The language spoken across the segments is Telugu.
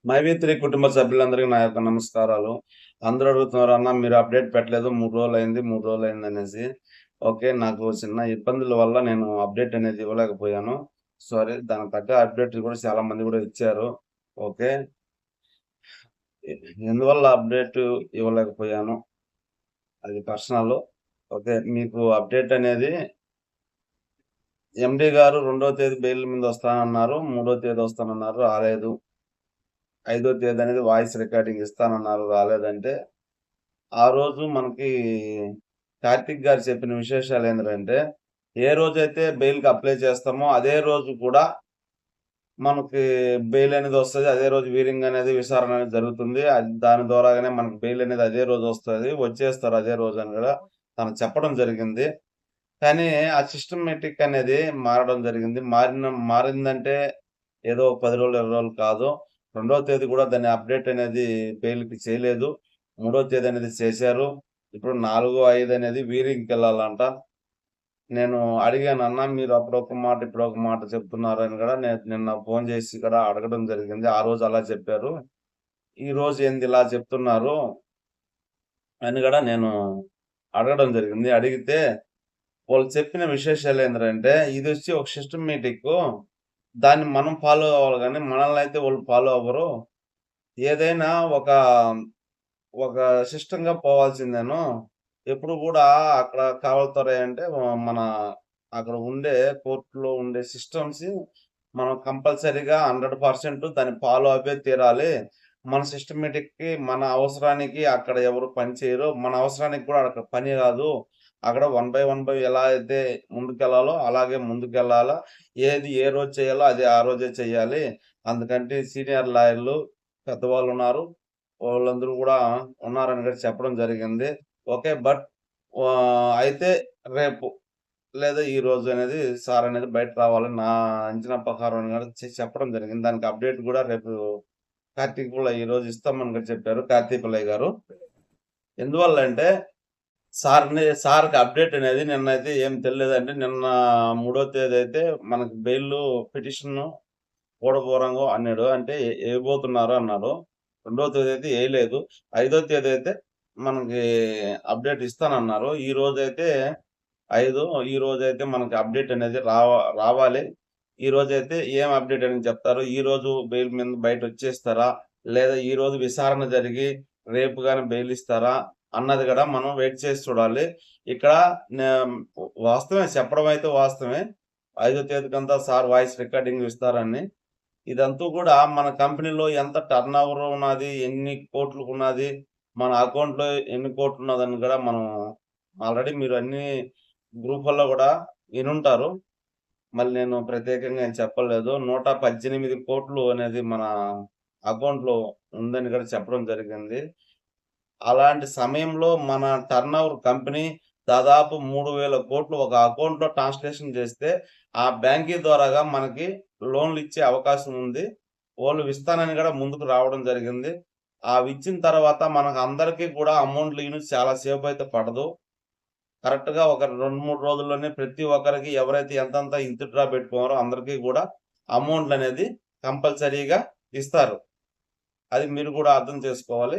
మైత్రి కుటుంబ సభ్యులందరికీ నా యొక్క నమస్కారాలు. అందరూ అడుగుతున్నారు, "అన్న మీరు అప్డేట్ పెట్టలేదు. 3 రోజులైంది, 3 రోజులైందనేసి." ఓకే. నాకు చిన్న ఇబ్బందుల వల్ల నేను అప్డేట్ అనేది ఇవ్వలేకపోయాను. సారీ. దానికి తగ్గ అప్డేట్ కూడా చాలా మంది కూడా ఇచ్చారు. ఓకే. ఎ ఎందువల్ల అప్డేట్ ఇవ్వలేకపోయాను, అది పర్సనల్. ఓకే. మీకు అప్డేట్ అనేది ఎండీ గారు 2వ తేదీ బెయిల్ మీద వస్తానన్నారు. 3వ తేదీ వస్తానన్నారు. రాలేదు. 5వ తేదీ అనేది వాయిస్ రికార్డింగ్ ఇస్తానన్నారు. రాలేదంటే ఆ రోజు మనకి కార్తిక్ గారు చెప్పిన విశేషాలేంటంటే, ఏ రోజైతే బెయిల్‌కి అప్లై చేస్తామో, అదే రోజు కూడా మనకి బెయిల్ అనేది వస్తది. అదే రోజు వీరింగ్ అనేది విచారణ అనేది జరుగుతుంది. అది దాని ద్వారాగానే మనకు బెయిల్ అనేది అదే రోజు వస్తది. వచ్చేస్తారు అదే రోజని గూడా తను చెప్పడం జరిగింది. కానీ ఆ సిస్టమేటిక్ అనేది మారడం జరిగింది. మారిందంటే ఏదో 10 రోజులు, 20 రోజులు కాదు. 2వ తేదీ కూడా దాన్ని అప్డేట్ అనేది బెయిల్‌కి చేయలేదు. 3వ తేదీ అనేది చేశారు. ఇప్పుడు 4, 5 అనేది వీరింగ్‌కెళ్ళాలంట. నేను అడిగాను, "అన్న మీరు అప్పుడొక మాట, ఇప్పుడొక మాట చెప్తున్నారని" గూడా నిన్న ఫోను చేసి కూడా అడగడం జరిగింది. ఆ రోజు అలా చెప్పారు. ఈరోజు ఏంది ఇలా చెప్తున్నారు అని గూడా నేను అడగడం జరిగింది. అడిగితే వాళ్ళు చెప్పిన విశేషాలేంటంటే, ఇదొచ్చి ఒక సిస్టమేటిక్కు. దాన్ని మనం ఫాలో అవ్వాలి గానీ, మనల్నయితే వాళ్ళు ఫాలో అవ్వరు. ఏదైనా ఒక, ఒక సిస్టమ్‌గా పోవాల్సిందేను. ఎప్పుడు గూడా అక్కడ కావలుతారు అంటే, మన అక్కడ ఉండే కోర్ట్‌లో ఉండే సిస్టమ్స్ మనం కంపల్సరీగా 100% దాన్ని ఫాలో అవ్వే తీరాలి. మన సిస్టమేటిక్‌కి, మన అవసరానికి అక్కడ ఎవరు పని చేయరు. మన అవసరానికి కూడా అక్కడ పని గాదు. అక్కడ వన్ బై ఎలా అయితే ముందుకెళ్ళాలో అలాగే ముందుకెళ్ళాలా. ఏది ఏ రోజు చేయాలో అది ఆ రోజే చెయ్యాలి. అందుకంటే సీనియర్ లాయర్‌లు పెద్దవాళ్ళున్నారు. వాళ్ళందరూ గూడా ఉన్నారని గూడా చెప్పడం జరిగింది. ఓకే. బట్ అయితే రేపు లేదా ఈరోజు అనేది సార్ అనేది బయట రావాలని నా అంచనా ప్రకారం గూడా చెప్పడం జరిగింది. దానికి అప్డేట్ గూడా రేపు కార్తీక్ పుల్లయ్య ఈరోజు ఇస్తామని గూడా చెప్పారు. కార్తీక్ పుల్లయ్య గారు. ఎందువల్లంటే సార్‌కి అప్డేట్ అనేది నిన్నైతే ఏం తెలీలేదండి. నిన్న 3వ తేదీ అయితే మనకి బెయిలు పిటిషను పోడబోరంగం అన్నాడు. అంటే ఎయబోతున్నారు అన్నాడు. 2వ తేదీ అయితే ఎయలేదు. 5వ తేదీ అయితే మనకి అప్డేట్ ఇస్తానన్నారు. ఈరోజైతే 5 ఈరోజైతే మనకి అప్డేట్ అనేది రావాలి. ఈరోజైతే ఏం అప్డేట్ అని చెప్తారు. ఈరోజు బెయిల్ మీద బయటొచ్చేస్తారా? లేదా ఈరోజు విచారణ జరిగి రేపు గాని బెయిల్ ఇస్తారా? అన్నది గూడా మనం వెయిట్ చేసి చూడాలి. ఇక్కడ నే వాస్తవమే, చెప్పడం అయితే వాస్తవమే. 5వ తేదీకంతా సార్ వాయిస్ రికార్డింగ్ ఇస్తారని. ఇదంతా గూడా మన కంపెనీలో ఎంత టర్నోవర్ ఉన్నది, ఎన్ని కోట్లుకున్నది, మన అకౌంట్‌లో ఎన్ని కోట్లున్నదని గూడా మనం ఆల్రెడీ మీరు అన్ని గ్రూపుల్లో గూడా ఇనుంటారు. మళ్ళీ నేను ప్రత్యేకంగా ఏం చెప్పలేదు. 118,00,00,000 అనేది మన అకౌంట్‌లో ఉందని గూడా చెప్పడం జరిగింది. అలాంటి సమయంలో మన టర్నోవర్ కంపెనీ దాదాపు 3,000,00,00,000 ఒక అకౌంట్‌లో ట్రాన్స్‌లేషన్ చేస్తే, ఆ బ్యాంకీ ద్వారాగా మనకి లోన్‌లిచ్చే అవకాశం ఉంది. వోళ్ళు ఇస్తానని గూడా ముందుకు రావడం జరిగింది. అవిచ్చిన తర్వాత మనకందరికీ కూడా అమౌంట్‌లియ్యడం చాలా సేపయితే పడదు. కరెక్ట్‌గా ఒక 2, 3 రోజుల్లోనే ప్రతి ఒక్కరికి ఎవరైతే ఎంతెంత విత్‌డ్రా పెట్టుకున్నారో అందరికీ గూడా అమౌంట్‌లనేది కంపల్సరీగా ఇస్తారు. అది మీరు కూడా అర్థం చేసుకోవాలి.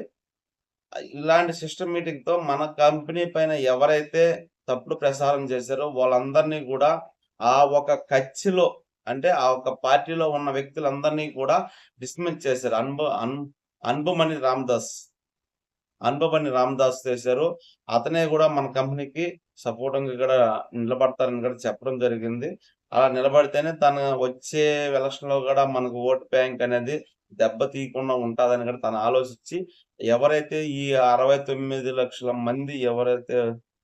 ఇలాంటి సిస్టమేటిక్‌తో మన కంపెనీ పైన ఎవరైతే తప్పుడు ప్రసారం చేశారో వాళ్ళందరినీ కూడా ఆ ఒక కచ్చిలో, అంటే ఆ ఒక పార్టీలో ఉన్న వ్యక్తులందరినీ కూడా డిస్మిస్ చేశారు. అన్బుమని రామదాస్. అన్బుమని రామదాస్ చేశారు. అతనే గూడా మన కంపెనీకి సపోర్టింగ్‌గా గూడా నిలబడతారని గూడా చెప్పడం జరిగింది. అలా నిలబడితేనే తను వచ్చే ఎలక్షన్‌లో గూడా మనకు ఓట్ బ్యాంక్ అనేది దెబ్బ తీయకుండా ఉంటాదని గూడా తను ఆలోచించి, ఎవరైతే ఈ 69,00,000 మంది ఎవరైతే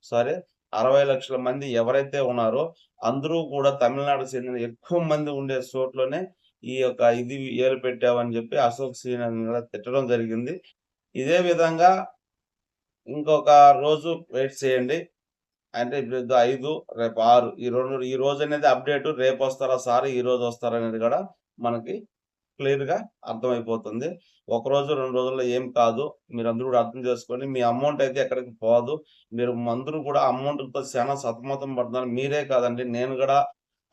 సారీ 60,00,000 మంది ఎవరైతే ఉన్నారో, అందరూ కూడా తమిళనాడుకు చెందిన ఎక్కువ మంది ఉండే చోట్లోనే ఈ యొక్క ఇది ఏలు పెట్టావని జెప్పి అశోక్ సీనని గూడా తిట్టడం జరిగింది. ఇదే విధంగా ఇంకొక రోజు వెయిట్ చేయండి. అంటే ఇప్పుడు 5, రేపు 6 ఈ రోజనేది అప్డేటు రేపొస్తారా సారు, ఈరోజు వస్తారనేది గూడా మనకి క్లియర్‌గా అర్థమైపోతుంది. ఒకరోజు, 2 రోజుల్లో ఏం కాదు. మీరందరూ గూడా అర్థం చేసుకొని మీ అమౌంట్ అయితే ఎక్కడికి పోదు. మీరు అందరూ కూడా అమౌంట్‌లతో చానా సతమతం పడుతున్నారు. మీరే కాదండి, నేను గూడా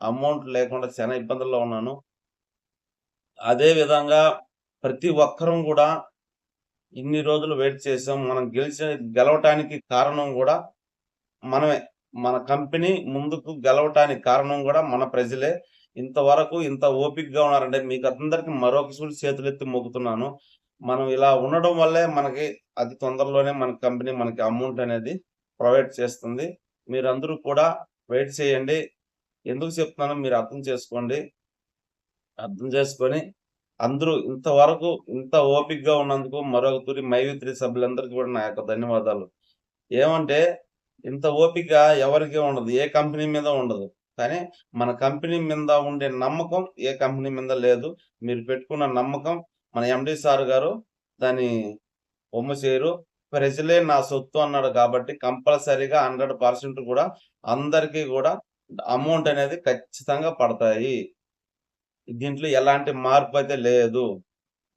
అమౌంట్ లేకుండా చానా ఇబ్బందుల్లో ఉన్నాను. అదే విధంగా ప్రతి ఒక్కరం గూడా ఇన్ని రోజులు వెయిట్ చేసాం. మనం గెలవటానికి కారణం గూడా మనమే. మన కంపెనీ ముందుకు గెలవటానికి కారణం గూడా మన ప్రజలే. ఇంతవరకు ఇంత ఓపికగా ఉన్నారంటే మీకందరికి మరొకసారి చేతులెత్తి మొక్కుతున్నాను. మనం ఇలా ఉండడం వల్లే మనకి అతి తొందరలోనే మన కంపెనీ మనకి అమౌంట్ అనేది ప్రొవైడ్ చేస్తుంది. మీరందరూ కూడా వెయిట్ చేయండి. ఎందుకు చెప్తున్నానో మీరు అర్థం చేసుకోండి. అర్థం చేసుకొని అందరూ ఇంతవరకు ఇంత ఓపికగా ఉన్నందుకు మరొక తూరి మైవి3 సభ్యులందరికీ కూడా నా యొక్క ధన్యవాదాలు. ఏమంటే ఇంత ఓపిక ఎవరికీ ఉండదు. ఏ కంపెనీ మీద ఉండదు. కానీ మన కంపెనీ మీద ఉండే నమ్మకం ఏ కంపెనీ మీద లేదు. మీరు పెట్టుకున్న నమ్మకం మన ఎండీ సార్ గారు దాన్ని వమ్ము చేయరు. ప్రజలే నా సొత్తు అన్నాడు కాబట్టి కంపల్సరీగా 100% కూడా అందరికీ గూడా అమౌంట్ అనేది ఖచ్చితంగా పడతాయి. దీంట్లో ఎలాంటి మార్పయితే లేదు.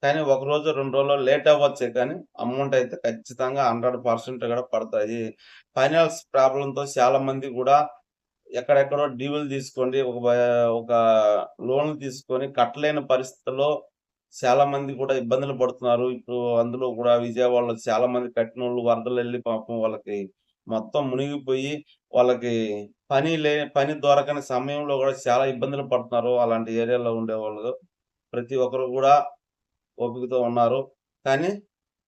కానీ ఒక రోజు, 2 రోజుల్లో లేట్ అవ్వచ్చే కానీ అమౌంట్ అయితే ఖచ్చితంగా 100% కూడా పడతాయి. ఫైనాన్స్ ప్రాబ్లమ్‌తో చాలామంది గూడా ఎక్కడెక్కడో డీవులు తీసుకోండి ఒక లోన్‌లు తీసుకొని కట్టలేని పరిస్థితుల్లో చాలామంది కూడా ఇబ్బందులు పడుతున్నారు. ఇప్పుడు అందులో కూడా విజయవాడలో చాలామంది కట్టినోళ్ళు వరదలెళ్లి పాపం వాళ్ళకి మొత్తం మునిగిపోయి వాళ్ళకి పని దొరకని సమయంలో గూడా చాలా ఇబ్బందులు పడుతున్నారు. అలాంటి ఏరియాలో ఉండేవాళ్ళు. ప్రతి ఒక్కరు గూడా ఓపికతో ఉన్నారు. కానీ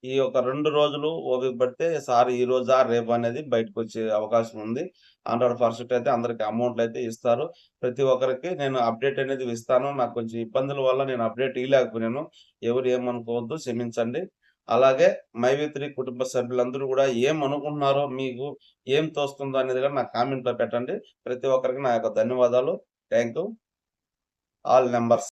ఈ యొక్క 2 రోజులు ఓపిక పడితే సార్ ఈరోజా, రేపా అనేది బయటకొచ్చే అవకాశం ఉంది. 100% అయితే అందరికి అమౌంట్‌లయితే ఇస్తారు. ప్రతి ఒక్కరికి నేను అప్డేట్ అనేది ఇస్తాను. నాకు కొంచెం ఇబ్బందుల వల్ల నేను అప్డేట్ ఇయలేకపోయాను. ఎవరు ఏమనుకోవద్దు, క్షమించండి. అలాగే మైవి3 కుటుంబ సభ్యులందరూ గూడా ఏమనుకుంటున్నారో, మీకు ఏం తోస్తుందో అనేది కూడా నాకు కామెంట్‌లో పెట్టండి. ప్రతి ఒక్కరికి నా యొక్క ధన్యవాదాలు. Thank you. All numbers.